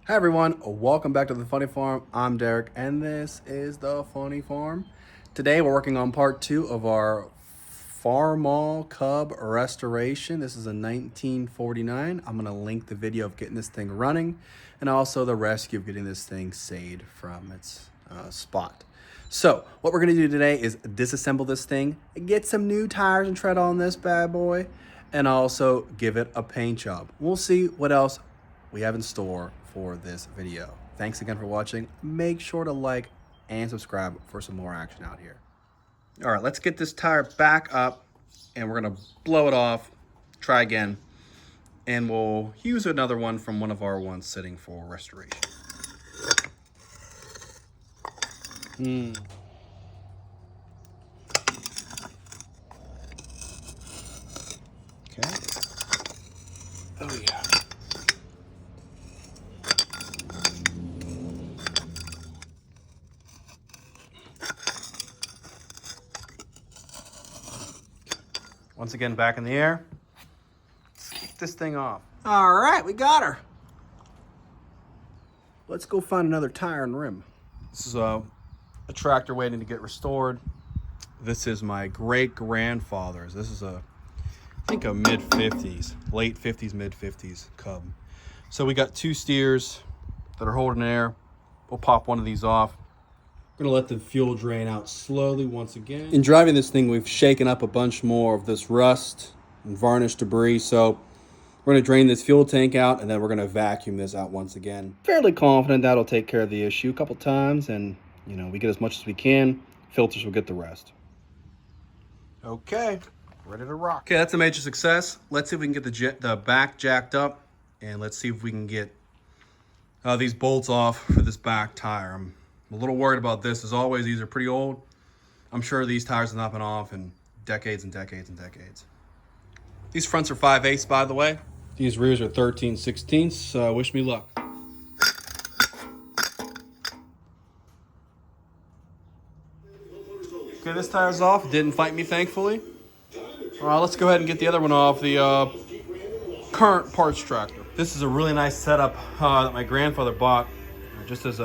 Hi everyone, welcome back to the Funny Farm. I'm Derek and this is the Funny Farm. Today we're working on part 2 of our Farmall Cub restoration. This is a 1949. I'm going to link the video of getting this thing running and also the rescue of getting this thing saved from its spot. So what we're going to do today is disassemble this thing, get some new tires and tread on this bad boy, and also give it a paint job. We'll see what else we have in store for this video. Thanks again for watching. Make sure to like and subscribe for some more action out here. All right, let's get this tire back up and we're gonna blow it off, try again, and we'll use another one from one of our ones sitting for restoration. Okay. Oh yeah. Once again, back in the air. Let's kick this thing off. All right, we got her. Let's go find another tire and rim. This is a tractor waiting to get restored. This is my great-grandfather's. This is I think a mid-50s, late 50s, mid-50s Cub. So we got two steers that are holding air. We'll pop one of these off. I'm gonna let the fuel drain out slowly once again. In driving this thing, we've shaken up a bunch more of this rust and varnish debris. So we're gonna drain this fuel tank out and then we're gonna vacuum this out once again. Fairly confident that'll take care of the issue a couple times, and you know, we get as much as we can. Filters will get the rest. Okay, ready to rock. Okay, that's a major success. Let's see if we can get the back jacked up, and let's see if we can get these bolts off for this back tire. I'm a little worried about this. As always, these are pretty old. I'm sure these tires have not been off in decades and decades and decades. These fronts are 5/8, by the way. These rears are 13/16. Wish me luck. Okay, this tire's off. Didn't fight me, thankfully. Let's go ahead and get the other one off the current parts tractor. This is a really nice setup that my grandfather bought, just as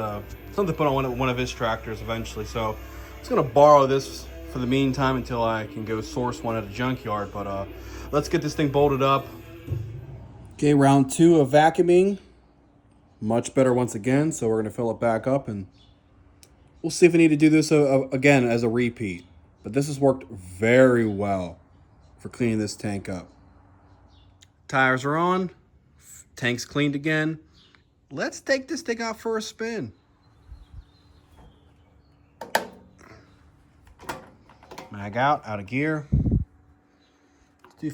something to put on one of his tractors eventually. So I'm just gonna borrow this for the meantime until I can go source one at a junkyard. But let's get this thing bolted up. Okay, round 2 of vacuuming. Much better once again. So we're gonna fill it back up and we'll see if we need to do this again as a repeat. But this has worked very well for cleaning this tank up. Tires are on, tank's cleaned again. Let's take this thing out for a spin. Mag out of gear. Let's do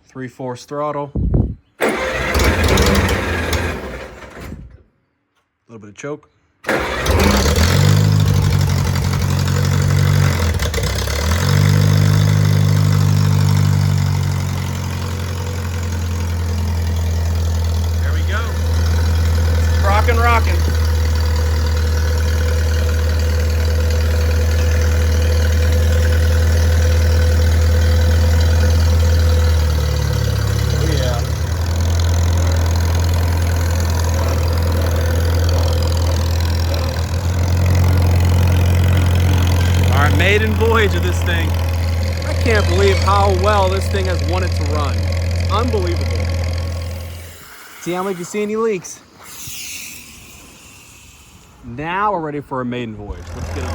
3/4 throttle. A little bit of choke. Rocking. Oh yeah. All right, maiden voyage of this thing. I can't believe how well this thing has wanted to run. Unbelievable. See how much you see any leaks. Now we're ready for a maiden voyage. Let's get on.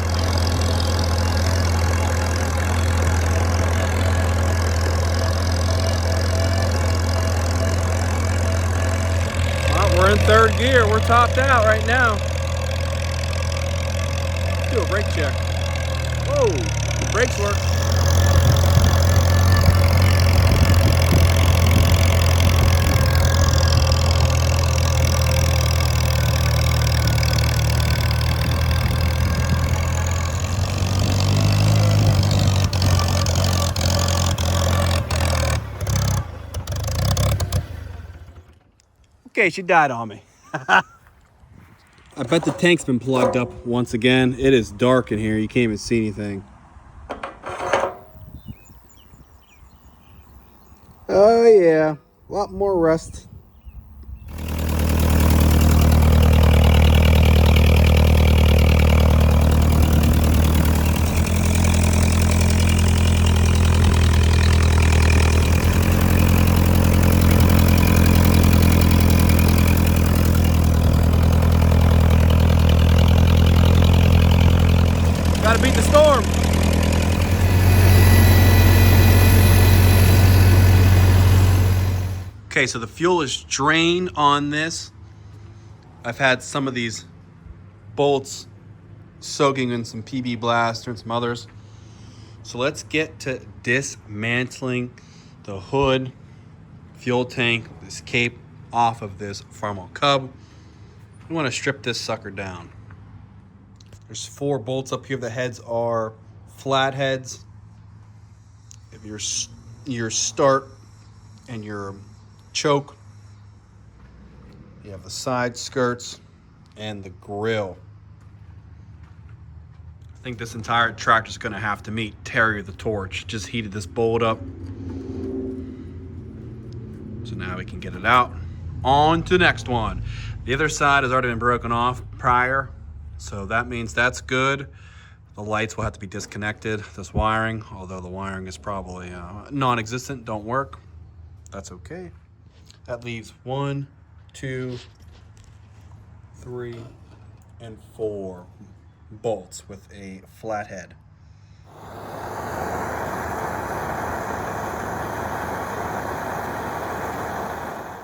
Well, we're in 3rd gear. We're topped out right now. Let's do a brake check. Whoa, the brakes work. Okay, she died on me. I bet the tank's been plugged up once again. It is dark in here. You can't even see anything. Oh yeah, a lot more rust. Gotta beat the storm. Okay, so the fuel is drained on this. I've had some of these bolts soaking in some PB Blaster and some others. So let's get to dismantling the hood, fuel tank, this cape off of this Farmall Cub. We want to strip this sucker down. There's 4 bolts up here. The heads are flat heads. If your start and your choke, you have the side skirts and the grill. I think this entire tractor is going to have to meet Terry the Torch. Just heated this bolt up. So now we can get it out. On to the next one. The other side has already been broken off prior, so that means that's good. The lights will have to be disconnected, this wiring, although the wiring is probably non-existent, don't work. That's okay. That leaves 1, 2, 3, and 4 bolts with a flat head.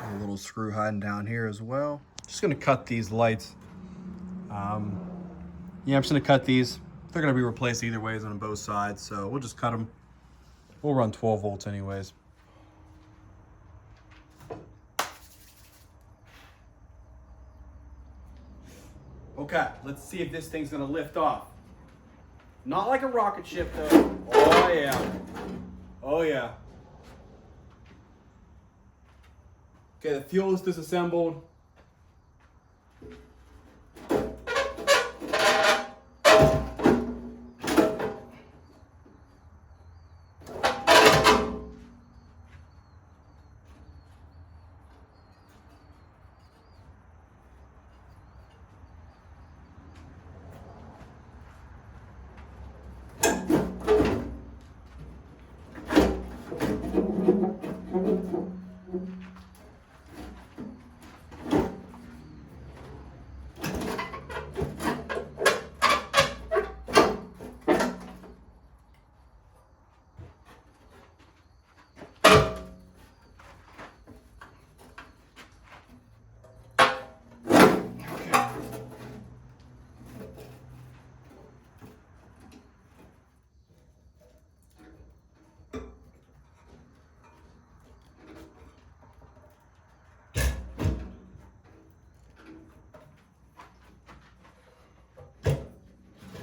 A little screw hiding down here as well. Just gonna cut these lights. I'm just gonna cut these. They're gonna be replaced either ways on both sides, so we'll just cut them. We'll run 12 volts anyways. Okay, let's see if this thing's gonna lift off. Not like a rocket ship though. Oh yeah. Oh yeah. Okay, the fuel is disassembled.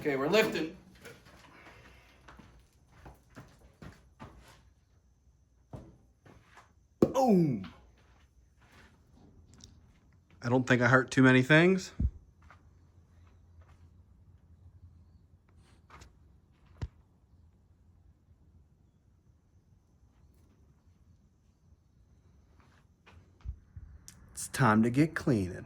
Okay, we're lifting. Boom. I don't think I hurt too many things. It's time to get cleaning.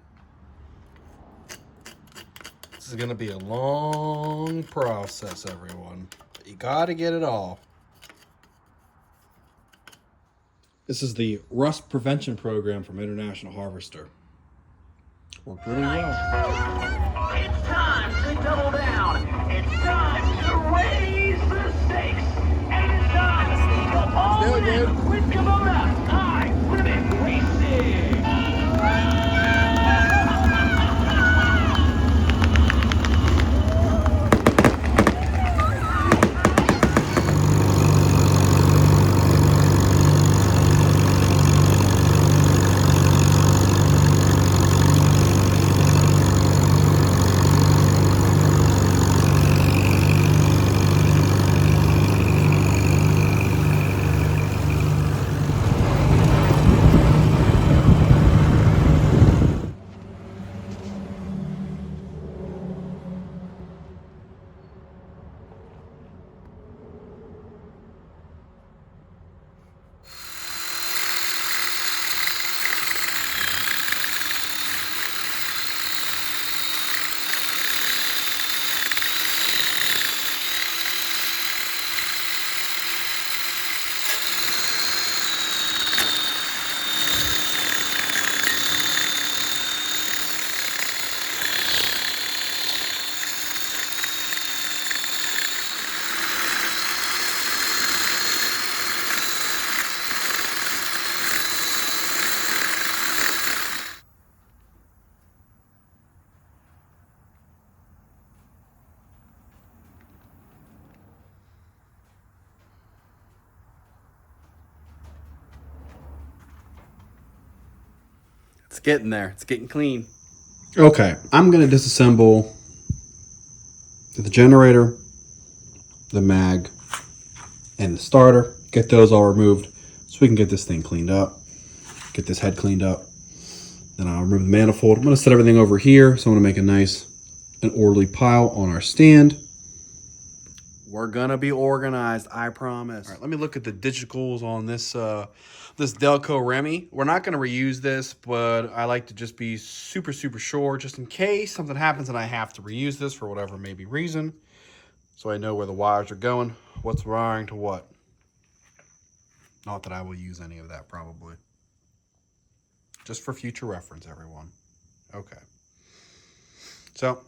This is gonna be a long process, everyone. But you gotta get it all. This is the rust prevention program from International Harvester. Worked really well. It's time to double down. It's time to raise the stakes. And it's time to go all in with Kubota High Limit Racing. It's getting there. It's getting clean. Okay, I'm going to disassemble the generator, the mag, and the starter. Get those all removed so we can get this thing cleaned up. Get this head cleaned up. Then I'll remove the manifold. I'm going to set everything over here. So I'm going to make a nice and orderly pile on our stand. We're going to be organized, I promise. All right, let me look at the digitals on this this Delco Remy. We're not going to reuse this, but I like to just be super sure just in case something happens and I have to reuse this for whatever maybe reason. So I know where the wires are going, what's wiring to what. Not that I will use any of that probably. Just for future reference, everyone. Okay. So,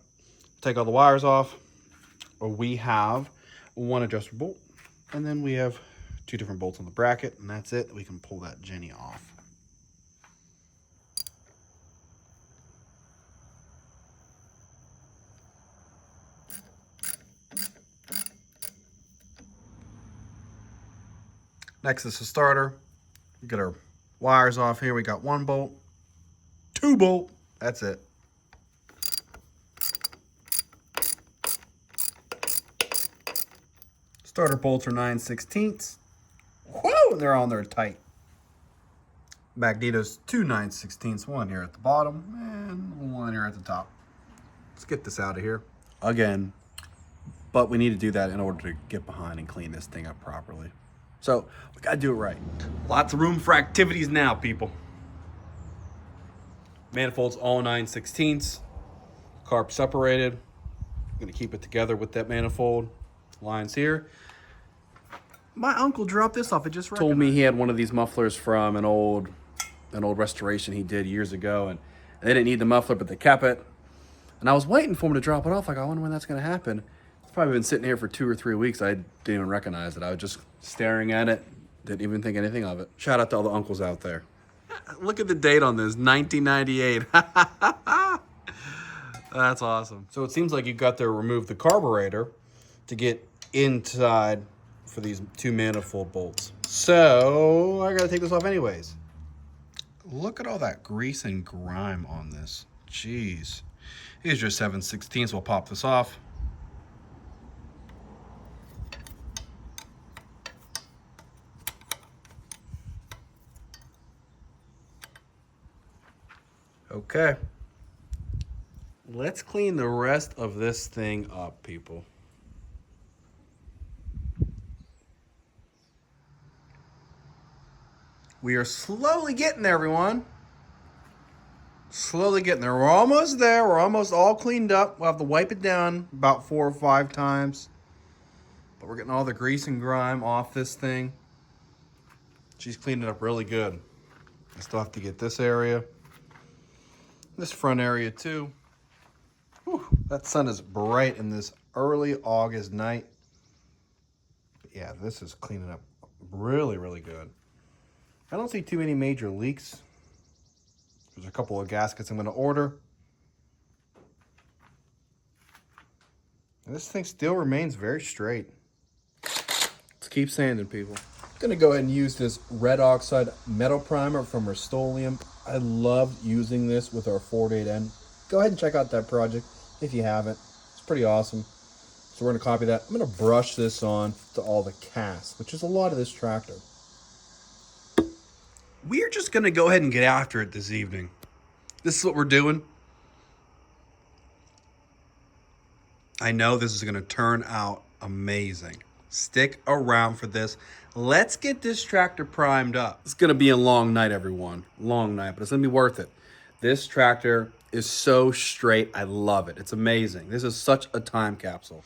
take all the wires off. We have one adjustable bolt, and then we have 2 different bolts on the bracket, and that's it. We can pull that Jenny off. Next is the starter. We get our wires off here. We got 1 bolt, 2 bolt. That's it. Starter bolts are 9/16. Whoa, they're on there tight. Magneto's 2 9/16, one here at the bottom and one here at the top. Let's get this out of here again, but we need to do that in order to get behind and clean this thing up properly. So we gotta do it right. Lots of room for activities now, people. Manifolds all 9/16. Carb separated. I'm gonna keep it together with that manifold. Lines here. My uncle dropped this off. It just told me he had one of these mufflers from an old restoration he did years ago, and they didn't need the muffler, but they kept it. And I was waiting for him to drop it off. Like, I wonder when that's gonna happen. It's probably been sitting here for 2 or 3 weeks. I didn't even recognize it. I was just staring at it. Didn't even think anything of it. Shout out to all the uncles out there. Look at the date on this, 1998. That's awesome. So it seems like you got to remove the carburetor to get inside for these 2 manifold bolts. So I gotta take this off anyways. Look at all that grease and grime on this. Jeez. Here's your 7/16, we'll pop this off. Okay. Let's clean the rest of this thing up, people. We are slowly getting there, everyone. Slowly getting there. We're almost there. We're almost all cleaned up. We'll have to wipe it down about 4 or 5 times. But we're getting all the grease and grime off this thing. She's cleaned it up really good. I still have to get this area. This front area too. Whew, that sun is bright in this early August night. Yeah, this is cleaning up really good. I don't see too many major leaks. There's a couple of gaskets I'm going to order. And this thing still remains very straight. Let's keep sanding, people. I'm going to go ahead and use this red oxide metal primer from Rust-Oleum. I love using this with our 4.8N. Go ahead and check out that project if you haven't. It's pretty awesome. So we're going to copy that. I'm going to brush this on to all the casts, which is a lot of this tractor. We're just going to go ahead and get after it this evening. This is what we're doing. I know this is going to turn out amazing. Stick around for this. Let's get this tractor primed up. It's going to be a long night, everyone. Long night, but it's going to be worth it. This tractor is so straight. I love it. It's amazing. This is such a time capsule.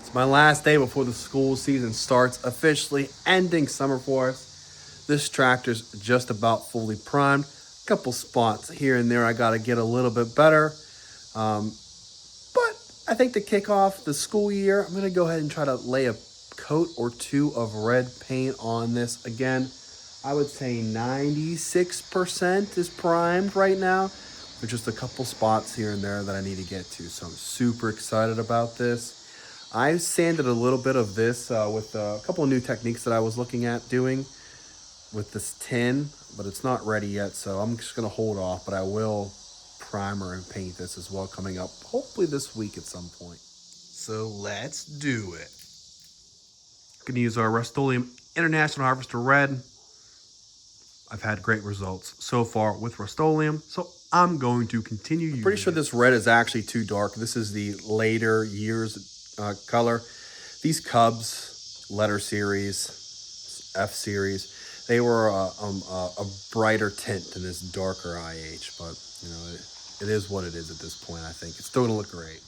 It's my last day before the school season starts, officially ending summer for us. This tractor's just about fully primed. A couple spots here and there I gotta get a little bit better. But I think to kick off the school year, I'm gonna go ahead and try to lay a coat or 2 of red paint on this again. I would say 96% is primed right now. There's just a couple spots here and there that I need to get to. So I'm super excited about this. I sanded a little bit of this with a couple of new techniques that I was looking at doing with this tin, but it's not ready yet. So I'm just gonna hold off, but I will primer and paint this as well coming up, hopefully this week at some point. So let's do it. Gonna use our Rust-Oleum International Harvester Red. I've had great results so far with Rust-Oleum, so I'm going to continue using it. Pretty sure this red is actually too dark. This is the later years color. These Cubs, letter series, F series, they were a brighter tint than this darker IH, but you know, it is what it is at this point, I think. It's still gonna look great.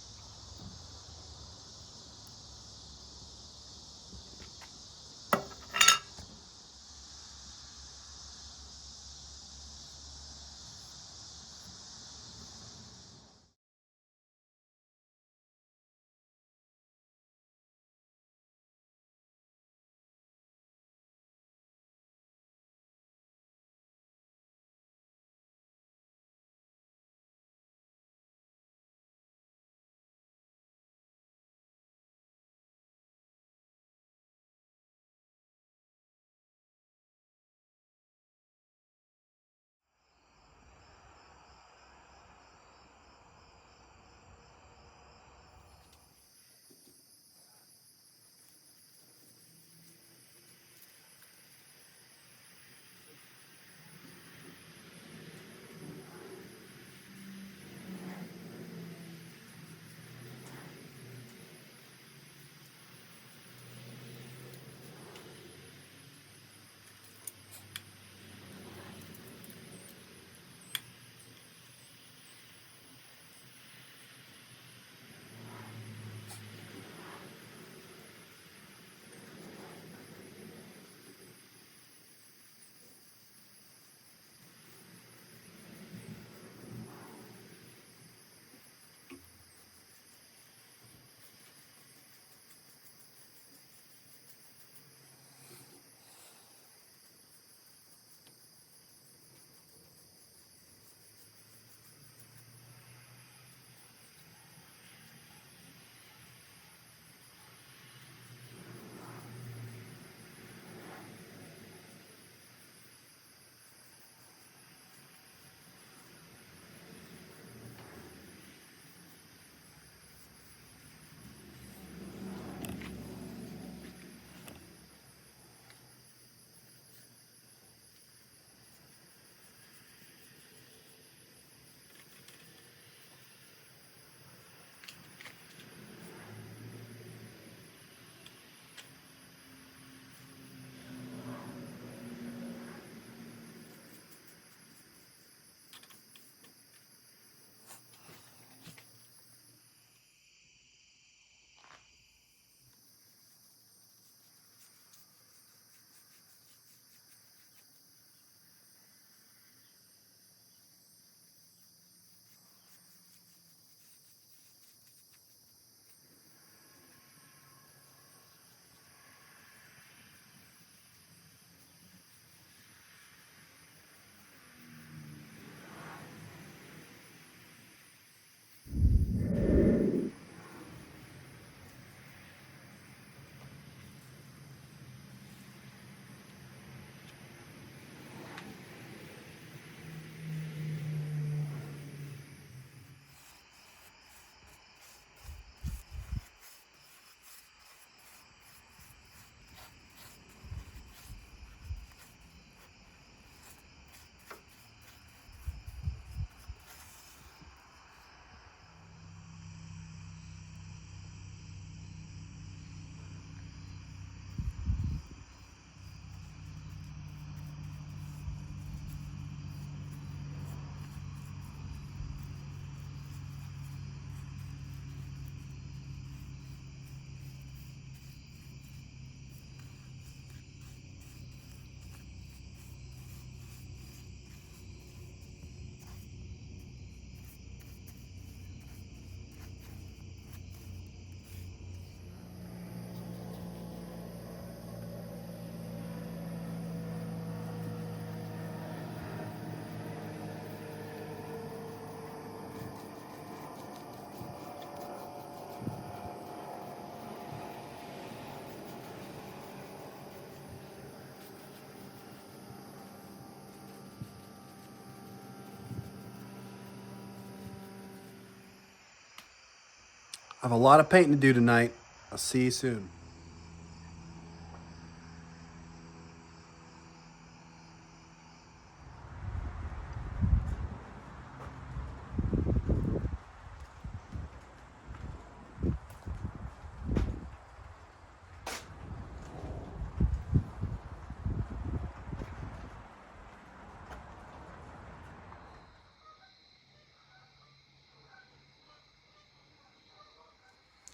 I have a lot of painting to do tonight. I'll see you soon.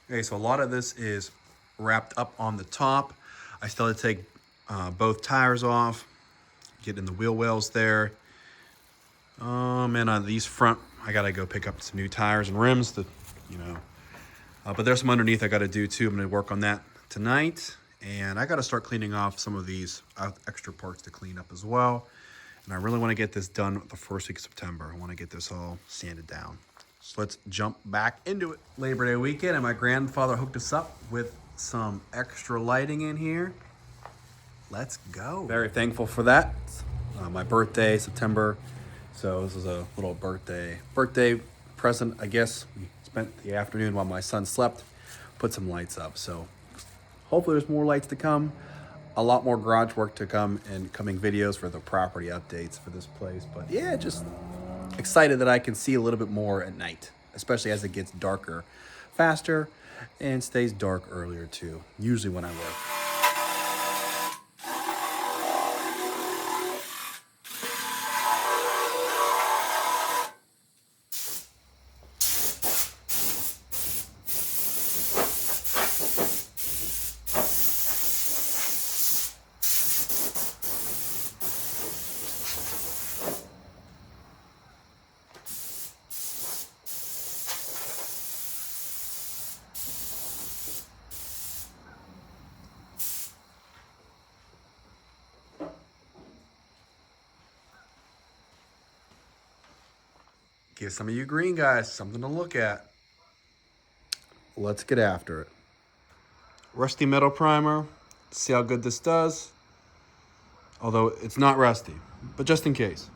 Okay, so a lot of this is wrapped up on the top. I still have to take both tires off, get in the wheel wells there. And on these front, I gotta go pick up some new tires and rims to, but there's some underneath I gotta do too. I'm gonna work on that tonight. And I gotta start cleaning off some of these extra parts to clean up as well. And I really wanna get this done the first week of September. I wanna get this all sanded down. So let's jump back into it. Labor Day weekend, and my grandfather hooked us up with some extra lighting in here. Let's go. Very thankful for that. My birthday, September. So this is a little birthday present, I guess. We spent the afternoon while my son slept, put some lights up. So hopefully there's more lights to come. A lot more garage work to come and coming videos for the property updates for this place. But yeah, just excited that I can see a little bit more at night, especially as it gets darker faster and stays dark earlier too, usually when I work. Give some of you green guys something to look at. Let's get after it. Rusty metal primer. See how good this does. Although it's not rusty, but just in case.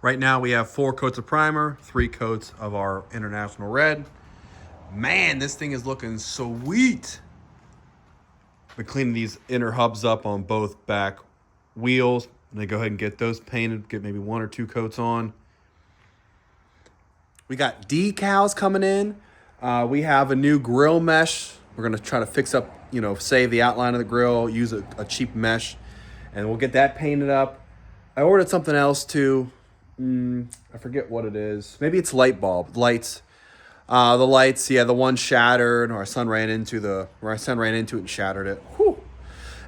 Right now we have 4 coats of primer, 3 coats of our International Red. Man, this thing is looking sweet. Been cleaning these inner hubs up on both back wheels. And then go ahead and get those painted, get maybe 1 or 2 coats on. We got decals coming in. We have a new grill mesh. We're gonna try to fix up, save the outline of the grill, use a cheap mesh, and we'll get that painted up. I ordered something else too. I forget what it is. Maybe it's light bulb lights. The lights, yeah, the one shattered. Our son ran into it and shattered it. Whew.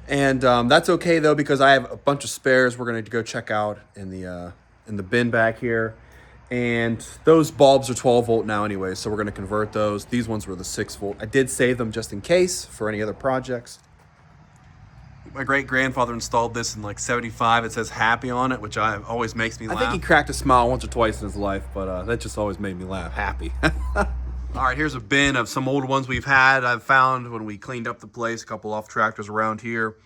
And that's okay though, because I have a bunch of spares. We're gonna go check out in the bin back here. And those bulbs are 12 volt now anyway, so we're gonna convert those. These ones were the 6 volt. I did save them just in case for any other projects. My great-grandfather installed this in like 75. It says happy on it, which always makes me laugh. I think he cracked a smile once or twice in his life, but that just always made me laugh. Happy. All right, here's a bin of some old ones we've had. I've found when we cleaned up the place, a couple off tractors around here.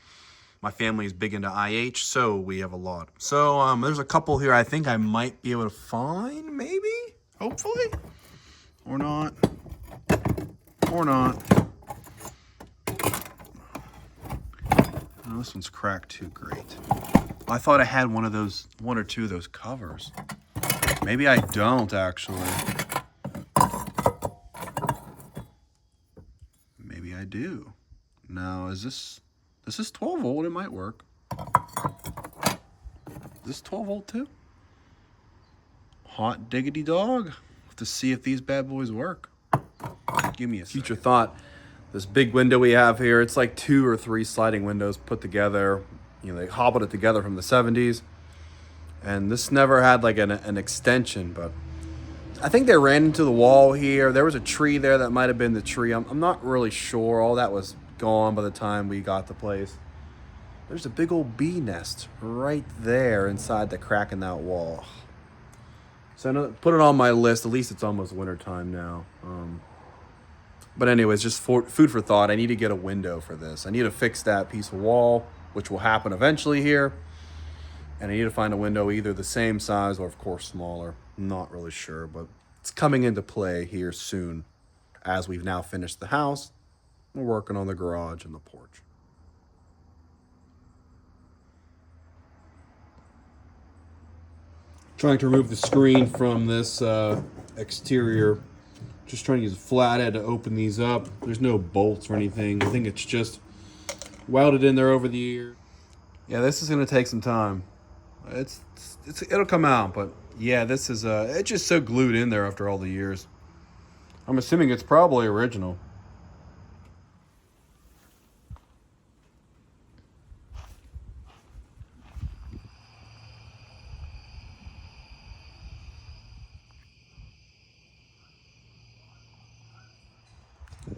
My family is big into IH, so we have a lot. So there's a couple here I think I might be able to find, maybe, hopefully, or not, or not. Oh, this one's cracked too. Great. I thought I had one or two of those covers. Maybe I don't actually. Maybe I do. Now, is this is 12 volt? It might work. Is this 12 volt too? Hot diggity dog. To see if these bad boys work. Give me a future thought. This big window we have here, it's like 2 or 3 sliding windows put together. You know, they hobbled it together from the 70s. And this never had like an extension, but I think they ran into the wall here. There was a tree there that might have been the tree. I'm not really sure. All that was gone by the time we got the place. There's a big old bee nest right there inside the crack in that wall. So I put it on my list. At least it's almost winter time now. But anyways, just food for thought. I need to get a window for this. I need to fix that piece of wall, which will happen eventually here. And I need to find a window either the same size or, of course, smaller. I'm not really sure, but it's coming into play here soon. As we've now finished the house, we're working on the garage and the porch. Trying to remove the screen from this exterior. Just trying to use a flathead to open these up. There's no bolts or anything. I think it's just welded in there over the years. Yeah, this is going to take some time. It'll come out, but yeah, this is it's just so glued in there after all the years. I'm assuming it's probably original.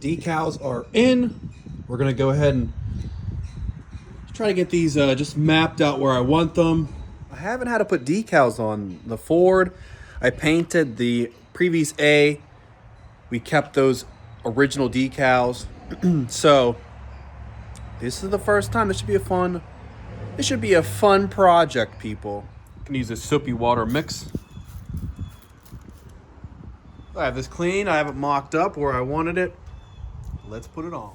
Decals are in. We're gonna go ahead and try to get these just mapped out where I want them. I haven't had to put decals on the Ford. I painted the previous A. We kept those original decals. So this is the first time. This should be a fun project, people. You can use this soapy water mix. I have this clean. I have it mocked up where I wanted it. Let's put it on.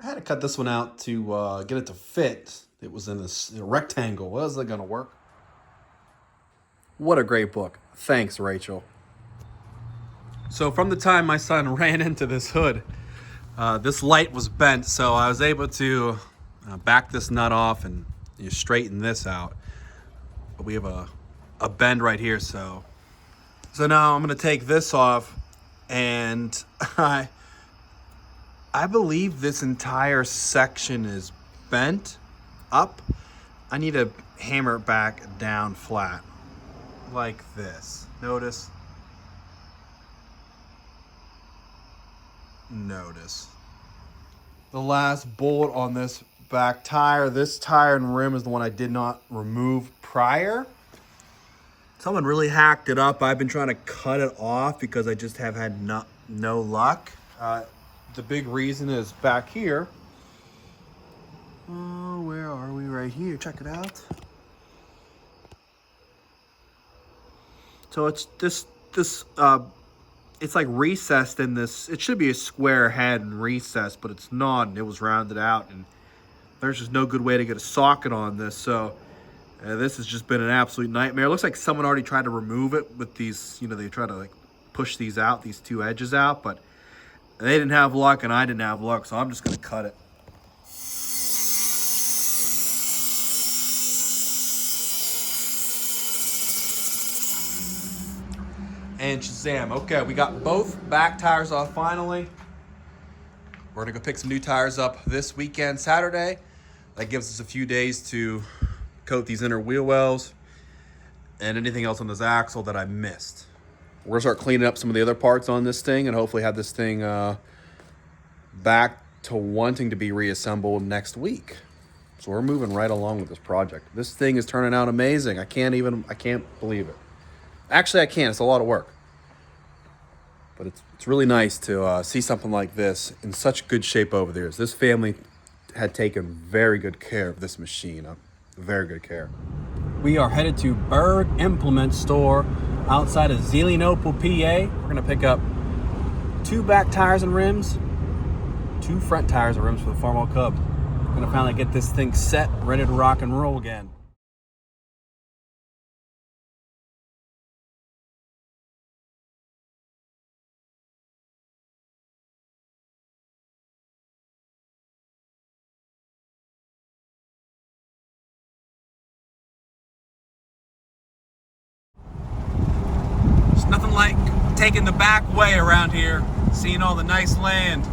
I had to cut this one out to get it to fit. It was in a rectangle. Was it gonna work? What a great book. Thanks, Rachel. So from the time my son ran into this hood, this light was bent, so I was able to back this nut off and straighten this out. But we have a bend right here, so now I'm gonna take this off, and I believe this entire section is bent up. I need to hammer it back down flat, like this. Notice. The last bolt on this back tire. This tire and rim is the one I did not remove prior. Someone really hacked it up. I've been trying to cut it off because I just have had no luck. The big reason is back here. Oh, where are we? Right here. Check it out. So it's this it's like recessed in this. It should be a square head and recessed, but it's not, and it was rounded out, and there's just no good way to get a socket on this. So this has just been an absolute nightmare. It looks like someone already tried to remove it with these, they try to like push these out, these two edges out, but they didn't have luck and I didn't have luck, so I'm just gonna cut it. And Shazam. Okay, we got both back tires off finally. We're gonna go pick some new tires up this weekend, Saturday. That gives us a few days to coat these inner wheel wells and anything else on this axle that I missed. We're gonna start cleaning up some of the other parts on this thing and hopefully have this thing back to wanting to be reassembled next week. So we're moving right along with this project. This thing is turning out amazing. I can't believe it. Actually, I can. It's a lot of work. But it's really nice to see something like this in such good shape over the years. This family had taken very good care of this machine. Very good care. We are headed to Berg Implement Store outside of Zelienople, PA. We're going to pick up 2 back tires and rims, 2 front tires and rims for the Farmall Cub. We're going to finally get this thing set, ready to rock and roll again. Nothing like taking the back way around here, seeing all the nice land.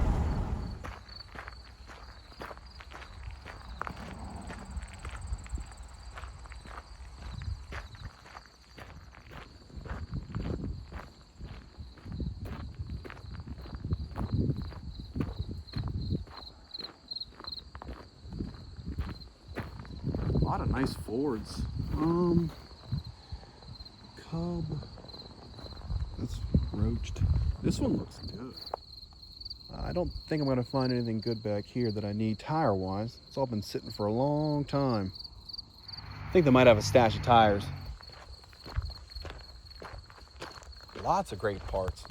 A lot of nice Fords. Cub. That's roached. This one looks good. I don't think I'm going to find anything good back here that I need tire-wise. It's all been sitting for a long time. I think they might have a stash of tires. Lots of great parts.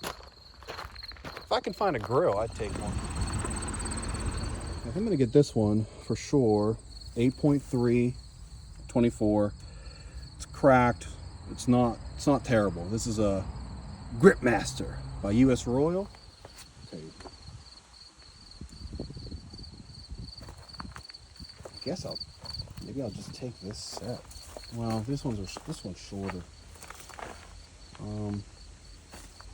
If I can find a grill, I'd take one. I think I'm going to get this one for sure. 8.3, 24. It's cracked. It's not terrible. This is a Grip Master by US Royal. Okay. I guess maybe I'll just take this set. Well, this one's shorter.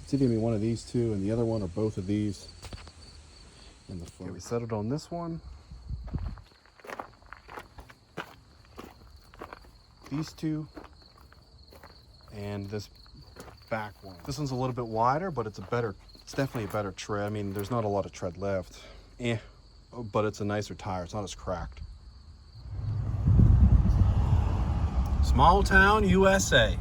It's either gonna be one of these two and the other one, or both of these in the front. Okay, we settled on this one. These two. And this back one. This one's a little bit wider, but it's definitely a better tread. I mean, there's not a lot of tread left. But it's a nicer tire. It's not as cracked. Small town, USA.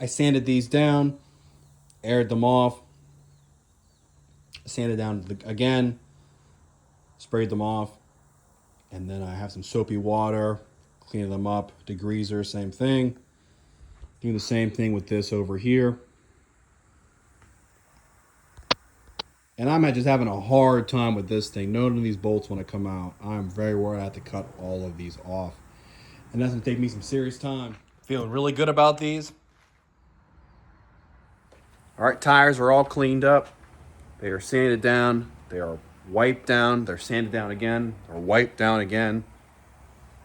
I sanded these down, aired them off, sanded down again, sprayed them off, And then I have some soapy water, cleaning them up. Degreaser, same thing. Doing the same thing with this over here. And I'm just having a hard time with this thing. None of these bolts want to come out. I'm very worried I have to cut all of these off. And that's going to take me some serious time. Feeling really good about these. All right, tires are all cleaned up. They are sanded down. They are wiped down. They're sanded down again. They're wiped down again.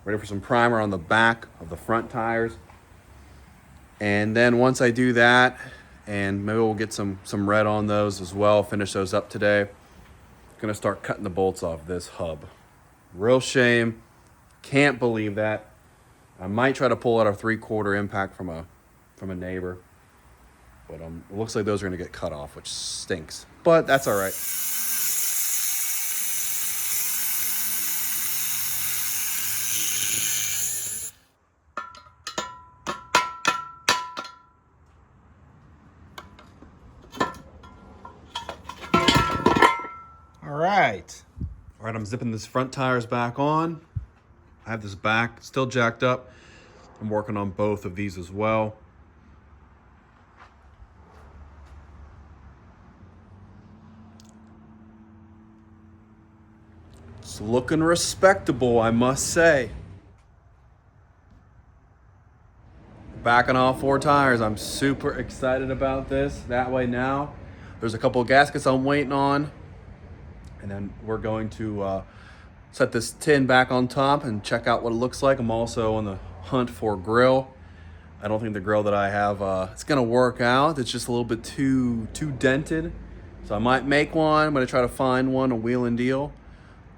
Ready for some primer on the back of the front tires. And then once I do that, and maybe we'll get some red on those as well, finish those up today, I'm gonna start cutting the bolts off this hub. Real shame. Can't believe that. I might try to pull out a 3/4 impact from a neighbor. But it looks like those are gonna get cut off, which stinks. But that's all right. All right, I'm zipping this front tires back on. I have this back still jacked up. I'm working on both of these as well. It's looking respectable, I must say. Back on all 4 tires. I'm super excited about this. That way now, there's a couple of gaskets I'm waiting on. And then we're going to set this tin back on top and check out what it looks like. I'm also on the hunt for a grill. I don't think the grill that I have, it's gonna work out. It's just a little bit too dented. So I might make one. I'm gonna try to find one, a wheel and deal.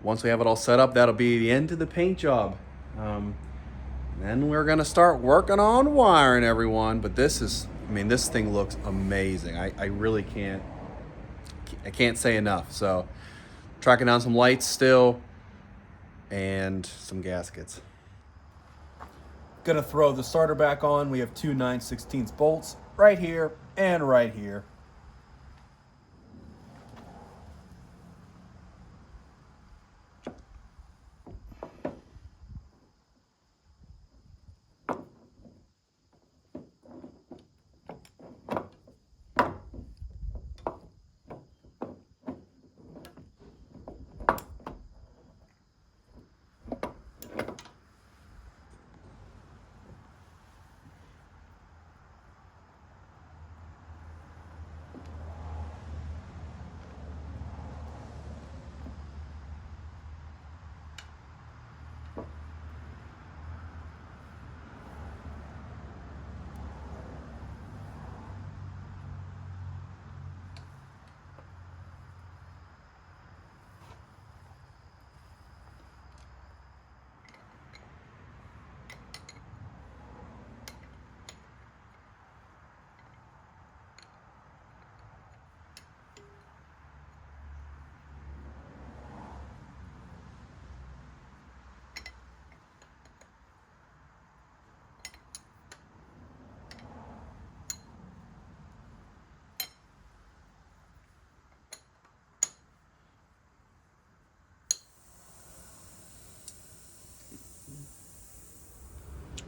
Once we have it all set up, that'll be the end of the paint job. Then we're gonna start working on wiring, everyone. But this thing looks amazing. I really can't say enough. So tracking down some lights still and some gaskets. Gonna throw the starter back on. We have 2 9/16 bolts right here and right here.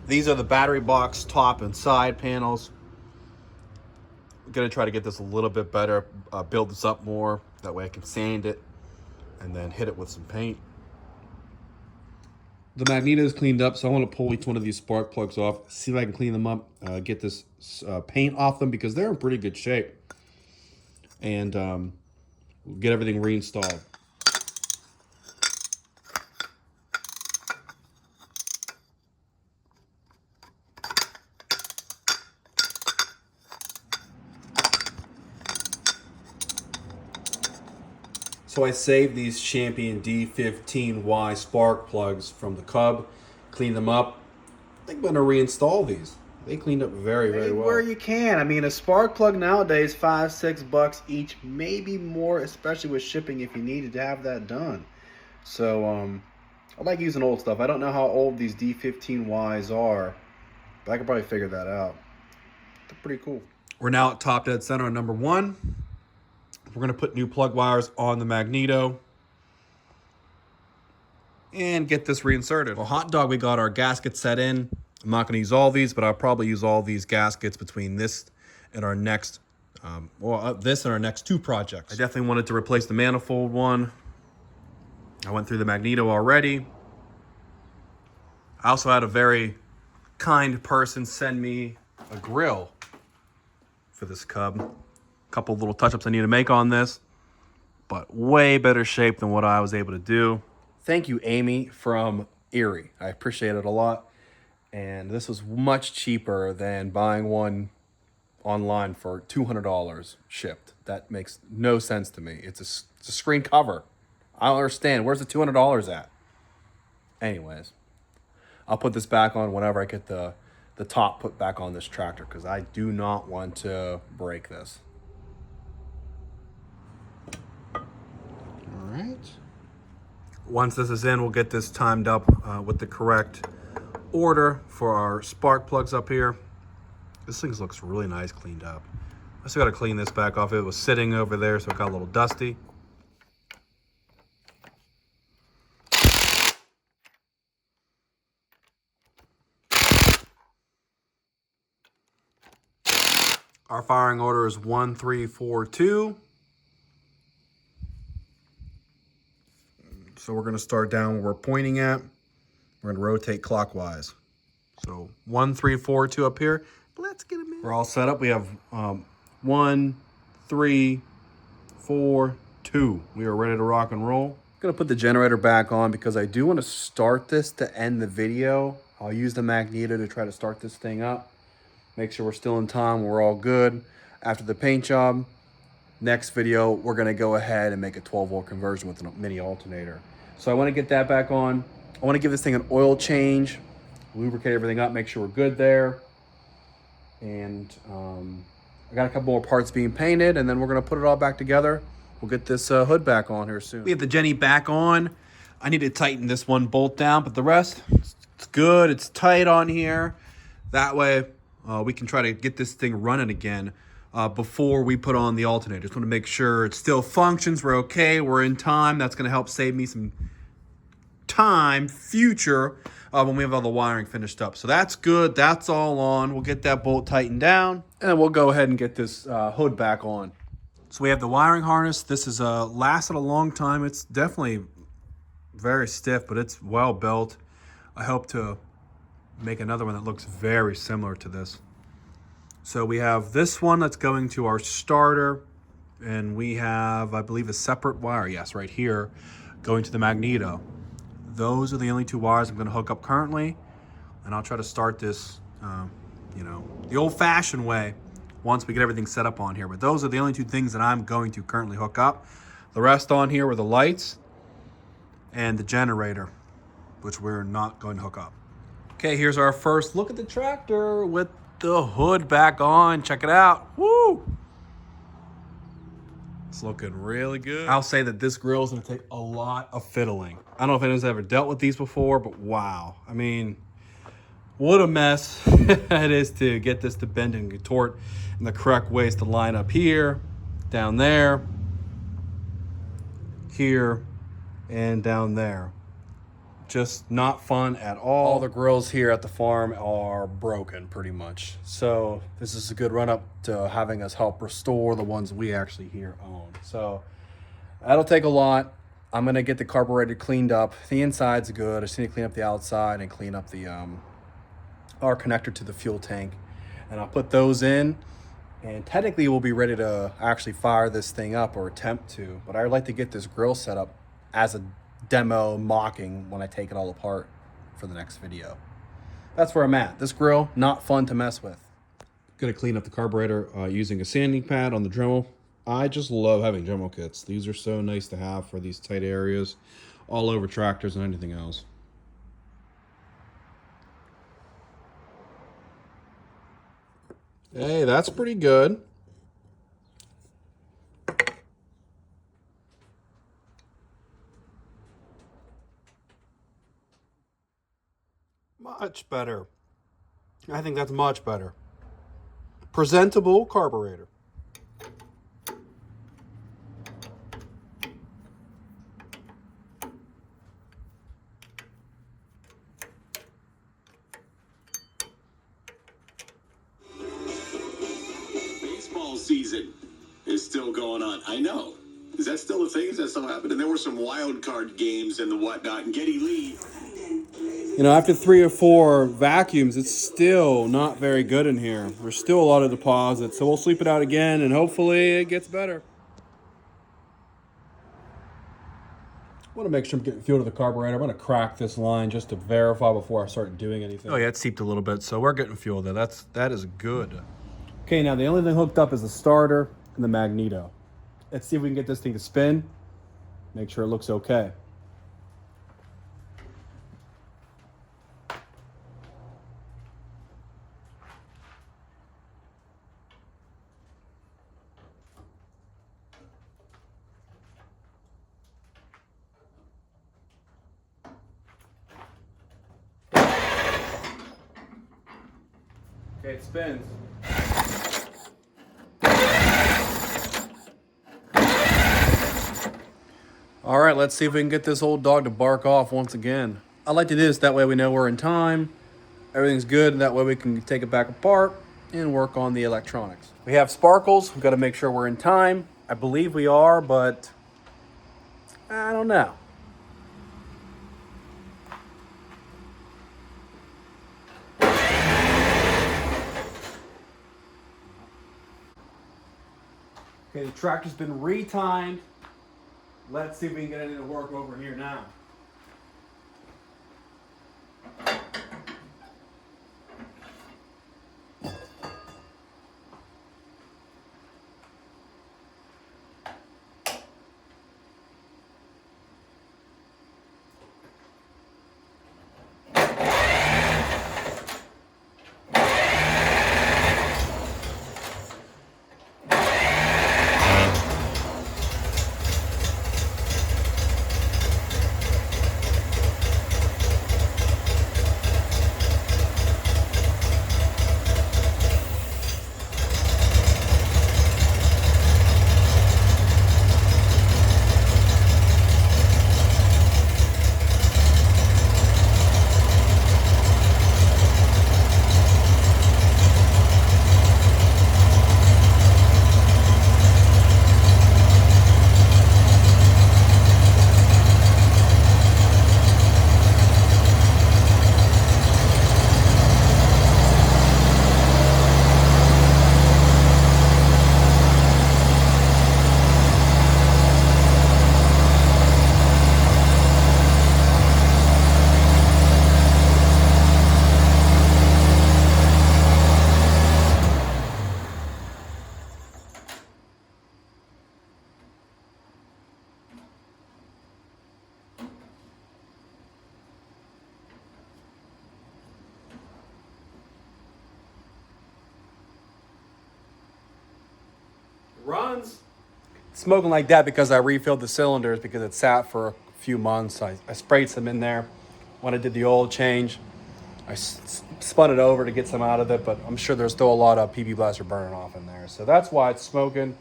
These are the battery box top and side panels. I'm gonna try to get this a little bit better, build this up more. That way I can sand it and then hit it with some paint. The magneto is cleaned up, so I want to pull each one of these spark plugs off, see if I can clean them up, get this paint off them because they're in pretty good shape. And we'll get everything reinstalled. So I saved these Champion D15Y spark plugs from the Cub, cleaned them up. I think I'm going to reinstall these. They cleaned up very, very well. Where you can. I mean, a spark plug nowadays, $5-6 each, maybe more, especially with shipping if you needed to have that done. So I like using old stuff. I don't know how old these D15Ys are, but I could probably figure that out. They're pretty cool. We're now at top dead center on number 1. We're going to put new plug wires on the magneto. and get this reinserted. Well, hot dog, we got our gasket set in. I'm not going to use all these, but I'll probably use all these gaskets between this and our next, this and our next 2 projects. I definitely wanted to replace the manifold one. I went through the magneto already. I also had a very kind person send me a grill for this cub. A couple little touch-ups I need to make on this, but way better shape than what I was able to do. Thank you, Amy from Erie. I appreciate it a lot. And this was much cheaper than buying one online for $200 shipped. That makes no sense to me. It's a screen cover. I don't understand. Where's the $200 at? Anyways, I'll put this back on whenever I get the top put back on this tractor, because I do not want to break this. All right. Once this is in, we'll get this timed up with the correct order for our spark plugs up here. This thing looks really nice cleaned up. I still got to clean this back off. It was sitting over there, so it got a little dusty. Our firing order is 1342. So we're going to start down where we're pointing at. We're going to rotate clockwise. So 1342 up here. Let's get them in. We're all set up. We have 1, 3, 4, 2. We are ready to rock and roll. I'm going to put the generator back on because I do want to start this to end the video. I'll use the magneto to try to start this thing up. Make sure we're still in time. We're all good. After the paint job, next video, we're going to go ahead and make a 12-volt conversion with a mini alternator. So I want to get that back on. I want to give this thing an oil change, lubricate everything up, make sure we're good there. And I got a couple more parts being painted, and then we're going to put it all back together. We'll get this hood back on here soon. We have the Jenny back on. I need to tighten this one bolt down, but the rest, it's good. It's tight on here. That way, we can try to get this thing running again before we put on the alternator. Just want to make sure it still functions. We're okay. We're in time. That's going to help save me some time future when we have all the wiring finished up. So that's good. That's all on. We'll get that bolt tightened down, and we'll go ahead and get this hood back on. So we have the wiring harness. This has lasted a long time. It's definitely very stiff, but it's well built. I hope to make another one that looks very similar to this. So we have this one that's going to our starter, and we have, I believe, a separate wire, yes, right here, going to the magneto. Those are the only 2 wires I'm going to hook up currently, and I'll try to start this, the old-fashioned way once we get everything set up on here. But those are the only 2 things that I'm going to currently hook up. The rest on here were the lights and the generator, which we're not going to hook up. Okay, here's our first look at the tractor with the hood back on. Check it out. Woo! It's looking really good. I'll say that this grill is going to take a lot of fiddling. I don't know if anyone's ever dealt with these before, but wow. I mean, what a mess it is to get this to bend and contort in the correct ways to line up here, down there, here, and down there. Just not fun at all. All the grills here at the farm are broken pretty much. So this is a good run up to having us help restore the ones we actually here own. So that'll take a lot. I'm gonna get the carburetor cleaned up. The inside's good. I just need to clean up the outside and clean up the our connector to the fuel tank. And I'll put those in, and technically we'll be ready to actually fire this thing up, or attempt to. But I'd like to get this grill set up as a demo mocking when I take it all apart for the next video. That's where I'm at. This grill, not fun to mess with. Gonna clean up the carburetor using a sanding pad on the Dremel. I just love having Dremel kits. These are so nice to have for these tight areas, all over tractors and anything else. Hey, that's pretty good. Much better. I think that's much better. Presentable carburetor. season is still going on. I know. Is that still a thing? Is that still happening? There were some wild card games and the whatnot. And Geddy Lee. You know, after 3 or 4 vacuums, it's still not very good in here. There's still a lot of deposits. So we'll sweep it out again, and hopefully it gets better. I want to make sure I'm getting fuel to the carburetor. I'm going to crack this line just to verify before I start doing anything. Oh yeah, it seeped a little bit, so we're getting fuel there. That is good. Okay, now the only thing hooked up is the starter and the magneto. Let's see if we can get this thing to spin. Make sure it looks okay. Okay, it spins. All right, let's see if we can get this old dog to bark off once again. I like to do this, that way we know we're in time. Everything's good, and that way we can take it back apart and work on the electronics. We have sparkles. We've got to make sure we're in time. I believe we are, but I don't know. Okay, the tractor's been re-timed. Let's see if we can get anything to work over here now. Runs. It's smoking like that because I refilled the cylinders because it sat for a few months. I sprayed some in there when I did the oil change. I spun it over to get some out of it, but I'm sure there's still a lot of PB blaster burning off in there. So that's why it's smoking.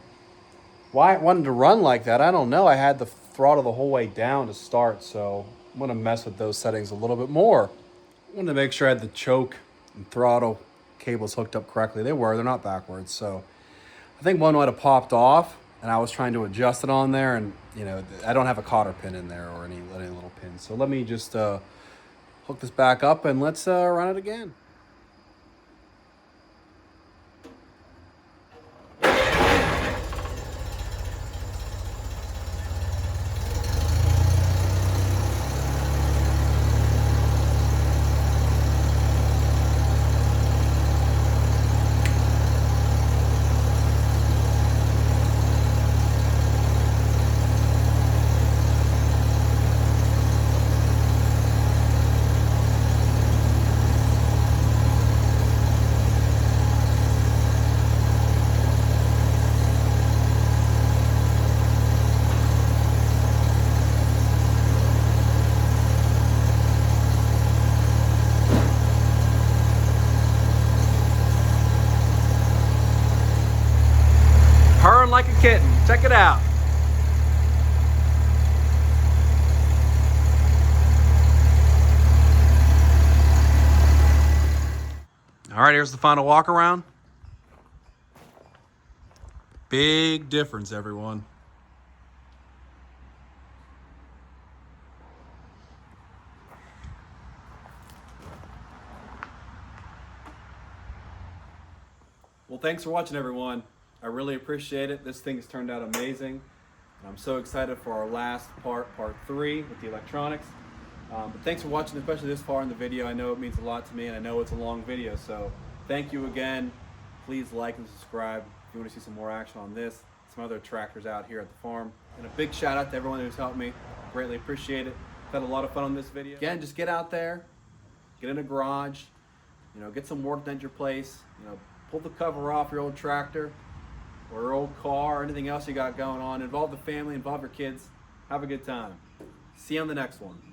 Why it wanted to run like that, I don't know. I had the throttle the whole way down to start, so I'm going to mess with those settings a little bit more. I wanted to make sure I had the choke and throttle cables hooked up correctly. They were. They're not backwards, so I think one might have popped off, and I was trying to adjust it on there, and you know, I don't have a cotter pin in there or any little pins. So let me just hook this back up and let's run it again. Purring like a kitten. Check it out. All right, here's the final walk around. Big difference, everyone. Well, thanks for watching, everyone. I really appreciate it. This thing has turned out amazing. And I'm so excited for our last part, part 3 with the electronics. But thanks for watching, especially this far in the video. I know it means a lot to me, and I know it's a long video, so thank you again. Please like and subscribe if you want to see some more action on this, some other tractors out here at the farm. And a big shout out to everyone who's helped me. Greatly appreciate it. I've had a lot of fun on this video. Again, just get out there, get in a garage, get some work done at your place, pull the cover off your old tractor or your old car or anything else you got going on. Involve the family, involve your kids. Have a good time. See you on the next one.